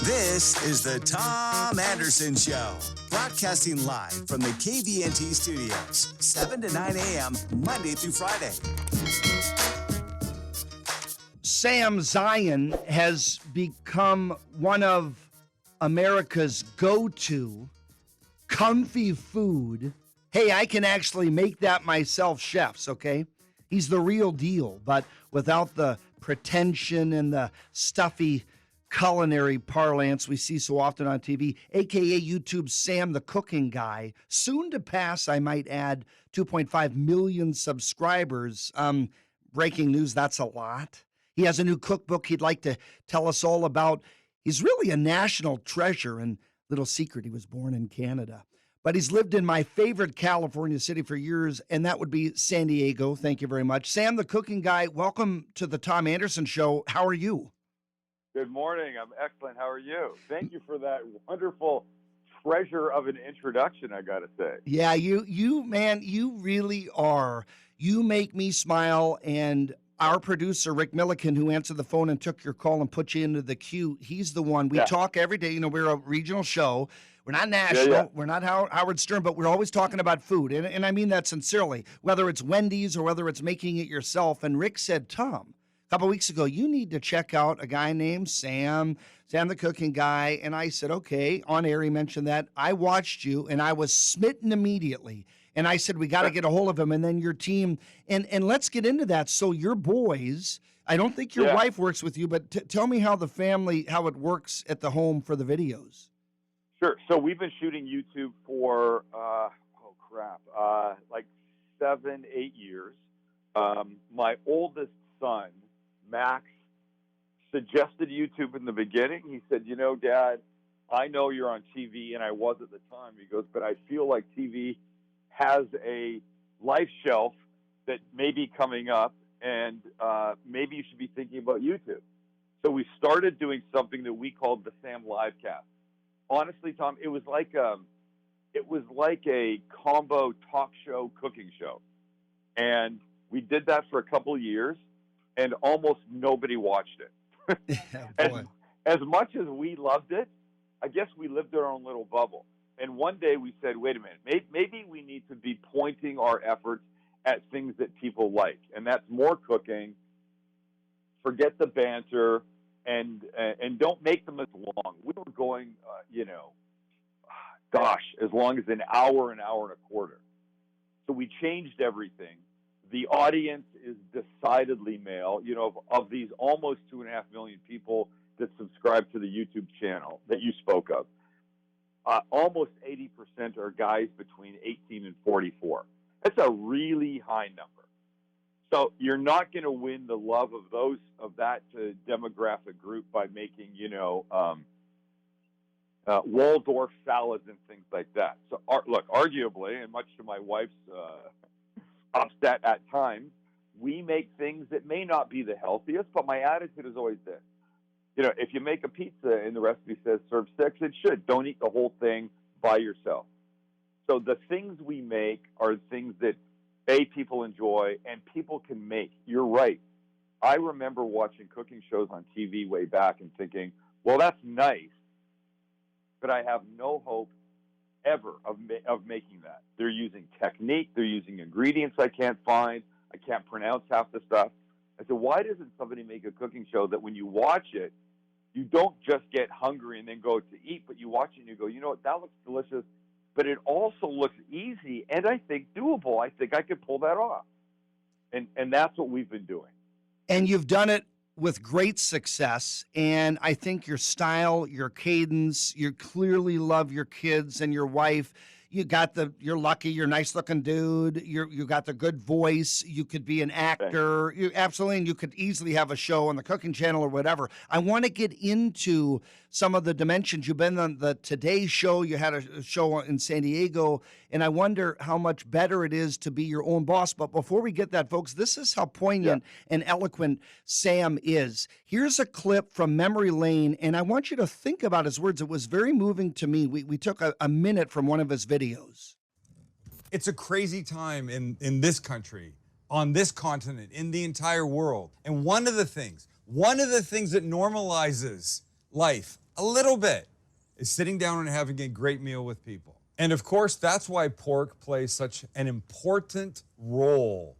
This is the Tom Anderson Show, broadcasting live from the KVNT studios, 7 to 9 a.m., Monday through Friday. Sam Zien has become one of America's go-to comfy food. Hey, I can actually make that myself chefs, okay? He's the real deal, but without the pretension and the stuffy culinary parlance we see so often on TV, a.k.a. YouTube's Sam the Cooking Guy. Soon to pass, I might add, 2.5 million subscribers. Breaking news, that's a lot. He has a new cookbook he'd like to tell us all about. He's really a national treasure, and little secret, he was born in Canada. But he's lived in my favorite California city for years, and that would be San Diego. Thank you very much. Sam the Cooking Guy, welcome to the Tom Anderson Show. How are you? Good morning. I'm excellent. How are you? Thank you for that wonderful treasure of an introduction, I got to say. Yeah, you, man, you really are. You make me smile, and our producer, Rick Milliken, who answered the phone and took your call and put you into the queue, he's the one. We talk every day. You know, we're a regional show. We're not national. Yeah. We're not Howard Stern, but we're always talking about food. And I mean that sincerely, whether it's Wendy's or whether it's making it yourself. And Rick said, Tom, a couple of weeks ago, you need to check out a guy named Sam the Cooking Guy. And I said, okay, on air, he mentioned that. I watched you, and I was smitten immediately. And I said, we got to get a hold of him, and then your team. And let's get into that. So your boys, I don't think your wife works with you, but tell me how the family, how it works at the home for the videos. Sure. So we've been shooting YouTube for, like 7, 8 years. My oldest son, Max, suggested YouTube in the beginning. He said, you know, Dad, I know you're on TV, and I was at the time. He goes, but I feel like TV has a life shelf that may be coming up, and maybe you should be thinking about YouTube. So we started doing something that we called the Sam Livecast. Honestly, Tom, it was like a combo talk show, cooking show. And we did that for a couple of years, and almost nobody watched it. Yeah, as much as we loved it, I guess we lived in our own little bubble. And one day we said, wait a minute, maybe we need to be pointing our efforts at things that people like. And that's more cooking, forget the banter, and don't make them as long. We were going, as long as an hour and a quarter. So we changed everything. The audience is decidedly male. You know, of these almost 2.5 million people that subscribe to the YouTube channel that you spoke of, almost 80% are guys between 18 and 44. That's a really high number. So you're not going to win the love of that demographic group by making, Waldorf salads and things like that. So look, arguably, and much to my wife's upset at times, we make things that may not be the healthiest, but my attitude is always this. You know, if you make a pizza and the recipe says serve 6, it should. Don't eat the whole thing by yourself. So the things we make are things that, people enjoy and people can make. You're right. I remember watching cooking shows on TV way back and thinking, well, that's nice, but I have no hope ever of making that. They're using technique. They're using ingredients I can't find. I can't pronounce half the stuff. I said, why doesn't somebody make a cooking show that when you watch it, you don't just get hungry and then go to eat, but you watch it and you go, you know what, that looks delicious, but it also looks easy and I think doable. I think I could pull that off. And that's what we've been doing. And you've done it with great success. And I think your style, your cadence, you clearly love your kids and your wife. You're lucky, you're a nice looking dude. You got the good voice. You could be an actor. Absolutely. And you could easily have a show on the cooking channel or whatever. I want to get into some of the dimensions. You've been on the Today Show. You had a show in San Diego. And I wonder how much better it is to be your own boss. But before we get that, folks, this is how poignant and eloquent Sam is. Here's a clip from Memory Lane. And I want you to think about his words. It was very moving to me. We took a minute from one of his videos. It's a crazy time in this country, on this continent, in the entire world. And one of the things that normalizes life a little bit, is sitting down and having a great meal with people. And of course, that's why pork plays such an important role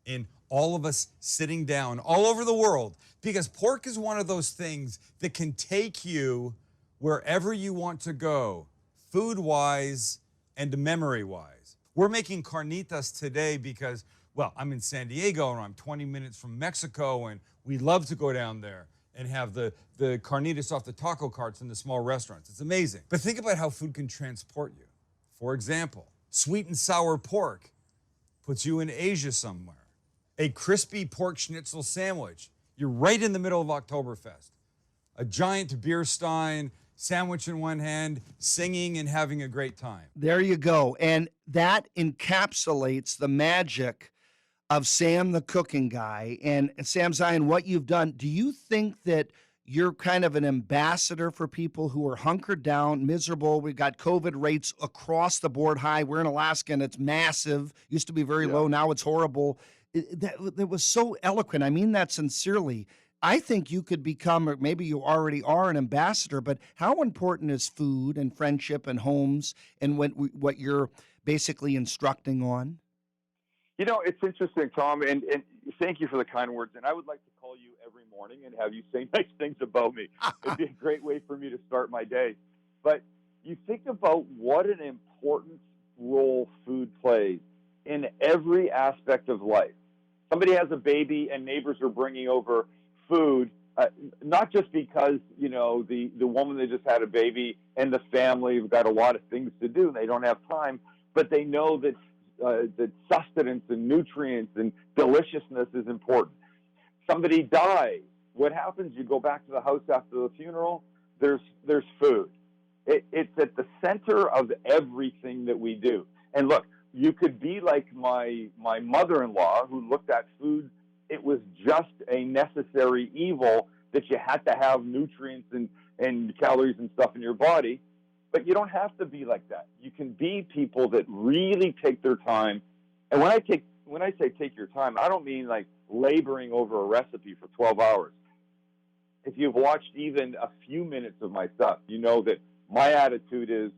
in all of us sitting down all over the world, because pork is one of those things that can take you wherever you want to go, food-wise and memory-wise. We're making carnitas today because, well, I'm in San Diego and I'm 20 minutes from Mexico, and we love to go down there and have the carnitas off the taco carts in the small restaurants. It's amazing. But think about how food can transport you. For example, sweet and sour pork puts you in Asia somewhere. A crispy pork schnitzel sandwich, you're right in the middle of Oktoberfest. A giant beer stein, sandwich in one hand, singing and having a great time. There you go. And that encapsulates the magic of Sam the cooking guy. And Sam Zien, what you've done, do you think that you're kind of an ambassador for people who are hunkered down, miserable? We've got COVID rates across the board high. We're in Alaska and it's massive. Used to be very low. Now it's horrible. That was so eloquent. I mean that sincerely. I think you could become, or maybe you already are, an ambassador, but how important is food and friendship and homes and what you're basically instructing on? You know, it's interesting, Tom, and thank you for the kind words. And I would like to call you every morning and have you say nice things about me. It'd be a great way for me to start my day. But you think about what an important role food plays in every aspect of life. Somebody has a baby and neighbors are bringing over food, not just because, you know, the woman that just had a baby and the family have got a lot of things to do and they don't have time, but they know that sustenance and nutrients and deliciousness is important. Somebody dies. What happens? You go back to the house after the funeral, there's food. It's at the center of everything that we do. And look, you could be like my mother-in-law who looked at food. It was just a necessary evil that you had to have nutrients and calories and stuff in your body. But you don't have to be like that. You can be people that really take their time. And when I say take your time, I don't mean like laboring over a recipe for 12 hours. If you've watched even a few minutes of my stuff, you know that my attitude is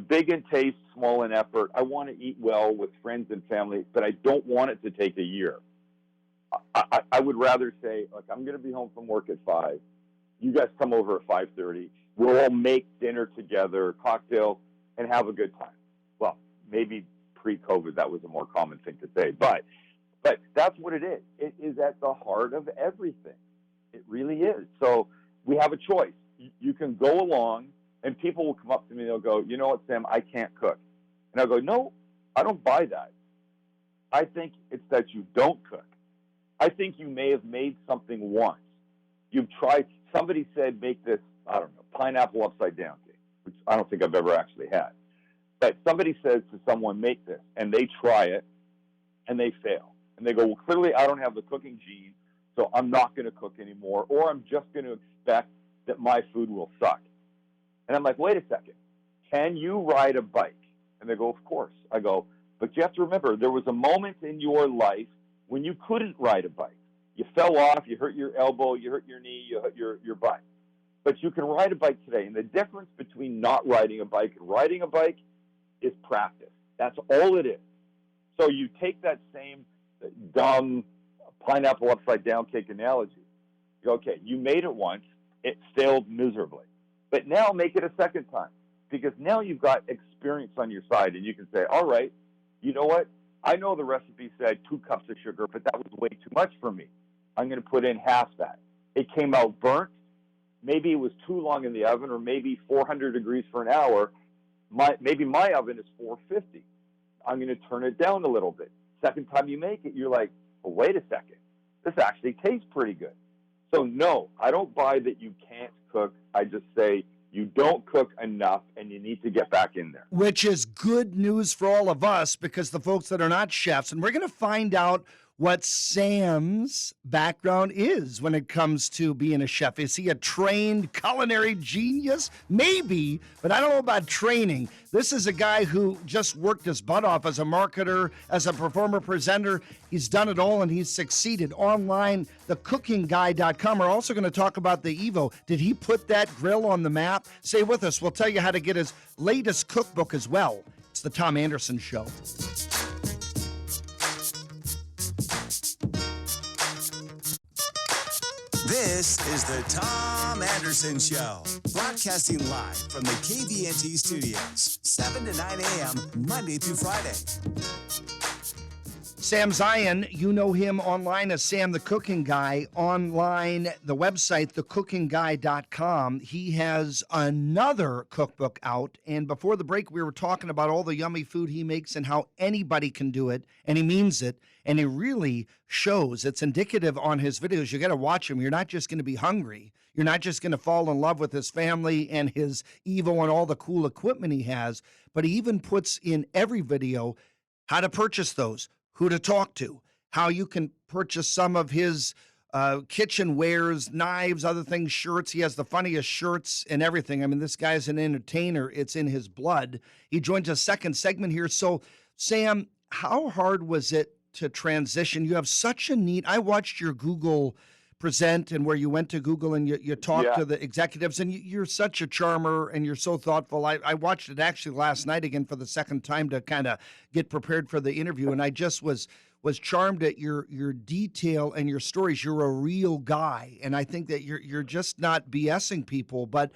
big in taste, small in effort. I want to eat well with friends and family, but I don't want it to take a year. I would rather say, look, I'm going to be home from work at 5. You guys come over at 5:30. We'll all make dinner together, cocktail, and have a good time. Well, maybe pre-COVID, that was a more common thing to say, but that's what it is. It is at the heart of everything. It really is. So we have a choice. You can go along, and people will come up to me and they'll go, you know what, Sam, I can't cook. And I'll go, no, I don't buy that. I think it's that you don't cook. I think you may have made something once. You've tried, somebody said, make this, I don't know, pineapple upside down cake, which I don't think I've ever actually had. But somebody says to someone, make this, and they try it, and they fail. And they go, well, clearly I don't have the cooking gene, so I'm not going to cook anymore, or I'm just going to expect that my food will suck. And I'm like, wait a second, can you ride a bike? And they go, of course. I go, but you have to remember, there was a moment in your life when you couldn't ride a bike. You fell off, you hurt your elbow, you hurt your knee, you hurt your butt. But you can ride a bike today. And the difference between not riding a bike and riding a bike is practice. That's all it is. So you take that same dumb pineapple upside down cake analogy. You go, okay, you made it once, it failed miserably. But now make it a second time, because now you've got experience on your side, and you can say, all right, you know what? I know the recipe said 2 cups of sugar, but that was way too much for me. I'm going to put in half that. It came out burnt. Maybe it was too long in the oven, or maybe 400 degrees for an hour. Maybe my oven is 450. I'm going to turn it down a little bit. Second time you make it, you're like, well, wait a second. This actually tastes pretty good. So no, I don't buy that you can't cook. I just say you don't cook enough and you need to get back in there. Which is good news for all of us, because the folks that are not chefs, and we're going to find out what Sam's background is when it comes to being a chef. Is he a trained culinary genius? Maybe, but I don't know about training. This is a guy who just worked his butt off as a marketer, as a performer, presenter. He's done it all and he's succeeded. Online, thecookingguy.com. We're also going to talk about the Evo. Did he put that grill on the map? Stay with us. We'll tell you how to get his latest cookbook as well. It's the Tom Anderson Show. This is the Tom Anderson Show, broadcasting live from the KVNT studios, 7 to 9 a.m., Monday through Friday. Sam Zien, you know him online as Sam the Cooking Guy. Online, the website, thecookingguy.com. He has another cookbook out. And before the break, we were talking about all the yummy food he makes and how anybody can do it. And he means it. And he really shows. It's indicative on his videos. You got to watch him. You're not just going to be hungry. You're not just going to fall in love with his family and his Evo and all the cool equipment he has. But he even puts in every video how to purchase those, who to talk to, how you can purchase some of his kitchen wares, knives, other things, shirts. He has the funniest shirts and everything. I mean, this guy's an entertainer. It's in his blood. He joins a second segment here. So, Sam, how hard was it to transition? You have such a neat, I watched your Google present and where you went to Google and you talked to the executives, and you're such a charmer and you're so thoughtful. I watched it actually last night again for the second time to kind of get prepared for the interview, and I just was charmed at your detail and your stories. You're a real guy, and I think that you're just not BSing people. But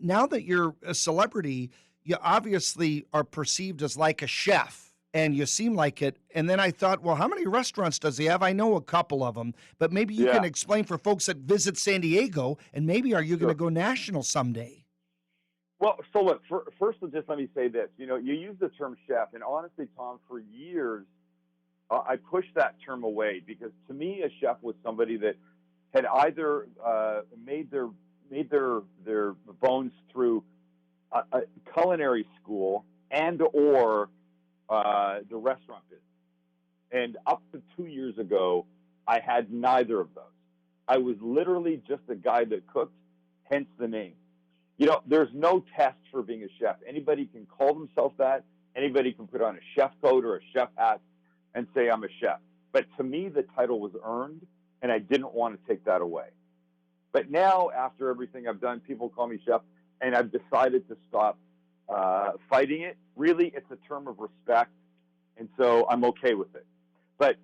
now that you're a celebrity, you obviously are perceived as like a chef. And you seem like it. And then I thought, well, how many restaurants does he have? I know a couple of them, but maybe you can explain for folks that visit San Diego, and maybe are you going to go national someday? Well, so look, first just let me say this. You know, you use the term chef, and honestly, Tom, for years, I pushed that term away because to me, a chef was somebody that had either made their bones through a culinary school and or the restaurant business. And up to 2 years ago, I had neither of those. I was literally just a guy that cooked, hence the name. You know, there's no test for being a chef. Anybody can call themselves that. Anybody can put on a chef coat or a chef hat and say, I'm a chef. But to me, the title was earned, and I didn't want to take that away. But now, after everything I've done, people call me chef, and I've decided to stop fighting it. Really, it's a term of respect, and so I'm okay with it. But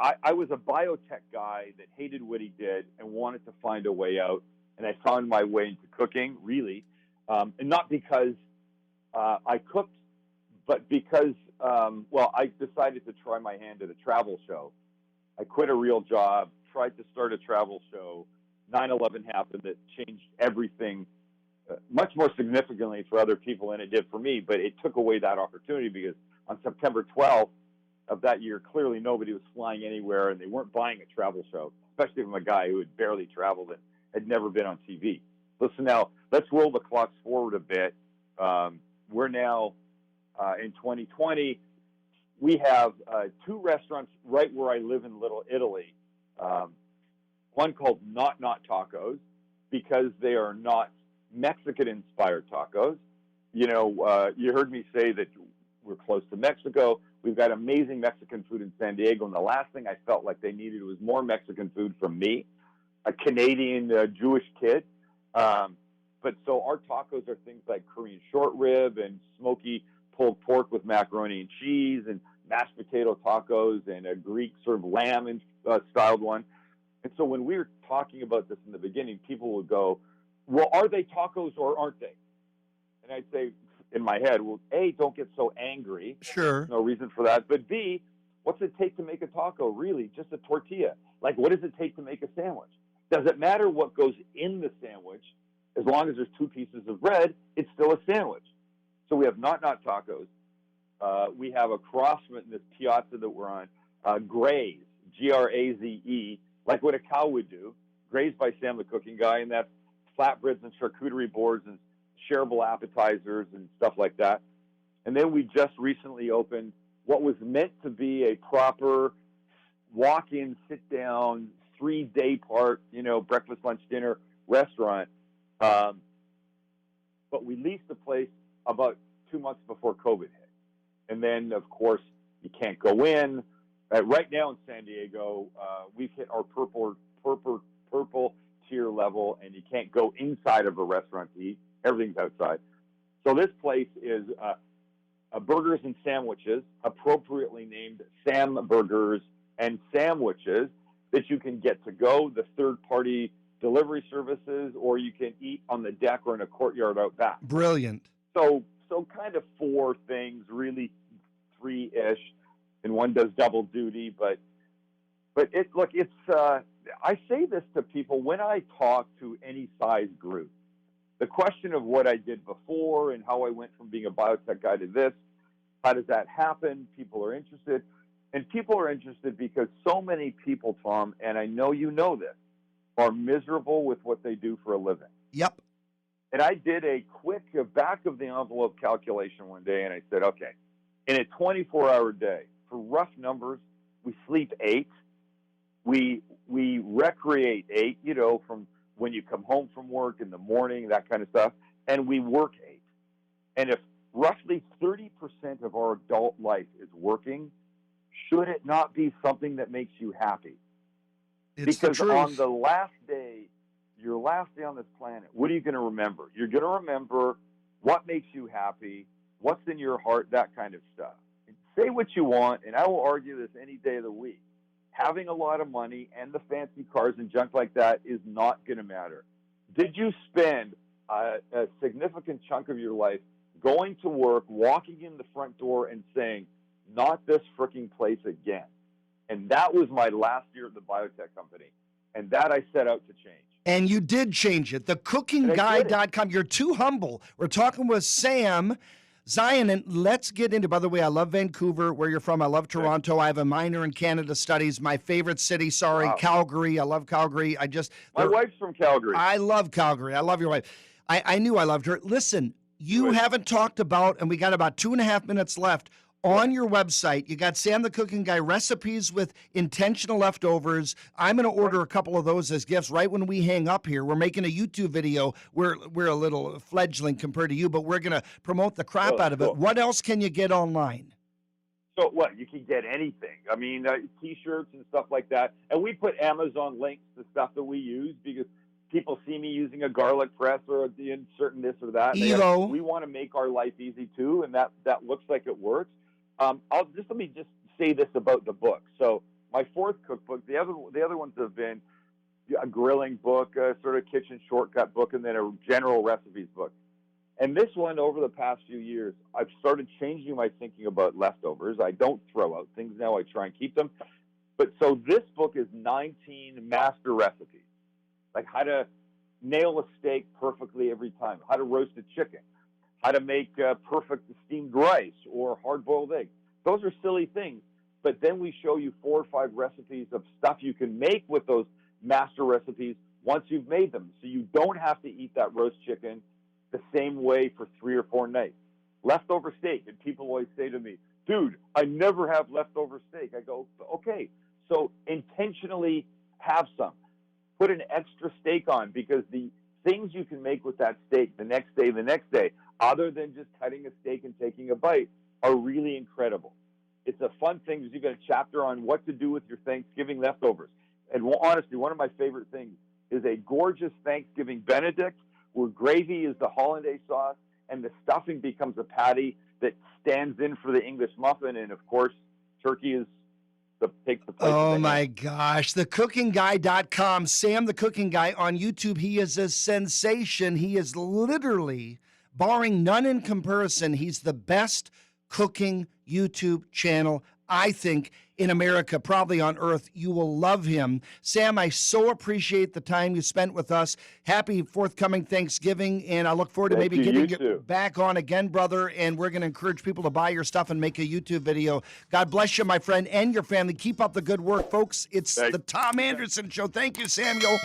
I was a biotech guy that hated what he did and wanted to find a way out, and I found my way into cooking, really, and not because I cooked, but because, I decided to try my hand at a travel show. I quit a real job, tried to start a travel show. 9/11 happened. That changed everything much more significantly for other people than it did for me, but it took away that opportunity because on September 12th of that year, clearly nobody was flying anywhere and they weren't buying a travel show, especially from a guy who had barely traveled and had never been on TV. Listen, now, let's roll the clocks forward a bit. We're now in 2020. We have two restaurants right where I live in Little Italy. One called Not Tacos, because they are not Mexican-inspired tacos. You know, you heard me say that we're close to Mexico. We've got amazing Mexican food in San Diego, and the last thing I felt like they needed was more Mexican food from me, a Canadian Jewish kid. But so our tacos are things like Korean short rib and smoky pulled pork with macaroni and cheese and mashed potato tacos and a Greek sort of lamb styled one. And so when we were talking about this in the beginning, people would go, well, are they tacos or aren't they? And I'd say in my head, well, A, don't get so angry. Sure. No reason for that. But B, what's it take to make a taco? Really, just a tortilla. Like, what does it take to make a sandwich? Does it matter what goes in the sandwich? As long as there's two pieces of bread, it's still a sandwich. So we have Not Tacos. We have across from it in this piazza that we're on, Graze, Graze, like what a cow would do. Graze by Sam the Cooking Guy, and that's flatbreads and charcuterie boards and shareable appetizers and stuff like that. And then we just recently opened what was meant to be a proper walk-in, sit-down, 3-day part, breakfast, lunch, dinner restaurant. But we leased the place about 2 months before COVID hit. And then, of course, you can't go in. Right now in San Diego, we've hit our purple tier level, and you can't go inside of a restaurant to eat. Everything's outside. So this place is burgers and sandwiches, appropriately named Sam Burgers and Sandwiches, that you can get to go, the third-party delivery services, or you can eat on the deck or in a courtyard out back. Brilliant. So kind of 4 things, really 3-ish, and one does double duty. But it's I say this to people when I talk to any size group. The question of what I did before and how I went from being a biotech guy to this, how does that happen? People are interested. And people are interested because so many people, Tom, and I know you know this, are miserable with what they do for a living. Yep. And I did a quick back-of-the-envelope calculation one day, and I said, okay, in a 24-hour day, for rough numbers, we sleep 8. We recreate 8, from when you come home from work in the morning, that kind of stuff, and we work 8. And if roughly 30% of our adult life is working, should it not be something that makes you happy? It's because the truth. on the last day, your last day on this planet, what are you going to remember? You're going to remember what makes you happy, what's in your heart, that kind of stuff. And say what you want, and I will argue this any day of the week. Having a lot of money and the fancy cars and junk like that is not going to matter. Did you spend a significant chunk of your life going to work, walking in the front door and saying, not this freaking place again? And that was my last year at the biotech company. And that I set out to change. And you did change it. TheCookingGuy.com. You're too humble. We're talking with Sam Zien, and let's get into, by the way, I love Vancouver, where you're from. I love Toronto. I have a minor in Canada studies. My favorite city, wow. Calgary. I love Calgary. My wife's from Calgary. I love Calgary. I love your wife. I knew I loved her. Listen, you haven't talked about, and we got about 2.5 minutes left, on your website, you got Sam the Cooking Guy recipes with intentional leftovers. I'm going to order a couple of those as gifts right when we hang up here. We're making a YouTube video. We're a little fledgling compared to you, but we're going to promote the crap out of it. What else can you get online? So what? You can get anything. I mean, T-shirts and stuff like that. And we put Amazon links to stuff that we use because people see me using a garlic press or inserting this or that. Evo. We want to make our life easy too, and that looks like it works. Let me just say this about the book. So my 4th cookbook, the other ones have been a grilling book, a sort of kitchen shortcut book, and then a general recipes book. And this one, over the past few years, I've started changing my thinking about leftovers. I don't throw out things now. I try and keep them. But so this book is 19 master recipes, like how to nail a steak perfectly every time, how to roast a chicken, how to make perfect steamed rice or hard-boiled eggs. Those are silly things. But then we show you 4 or 5 recipes of stuff you can make with those master recipes once you've made them. So you don't have to eat that roast chicken the same way for 3 or 4 nights. Leftover steak. And people always say to me, dude, I never have leftover steak. I go, okay, so intentionally have some. Put an extra steak on, because the things you can make with that steak the next day, other than just cutting a steak and taking a bite, are really incredible. It's a fun thing because you've got a chapter on what to do with your Thanksgiving leftovers. And honestly, one of my favorite things is a gorgeous Thanksgiving Benedict where gravy is the hollandaise sauce and the stuffing becomes a patty that stands in for the English muffin. And, of course, turkey takes the place. Oh, my gosh. TheCookingGuy.com. Sam the Cooking Guy on YouTube. He is a sensation. He is literally, barring none in comparison, he's the best cooking YouTube channel, I think, in America, probably on earth. You will love him. Sam, I so appreciate the time you spent with us. Happy forthcoming Thanksgiving, and I look forward to maybe getting you back on again, brother, and we're going to encourage people to buy your stuff and make a YouTube video. God bless you, my friend, and your family. Keep up the good work, folks. It's the Tom Anderson Show. Thank you, Samuel.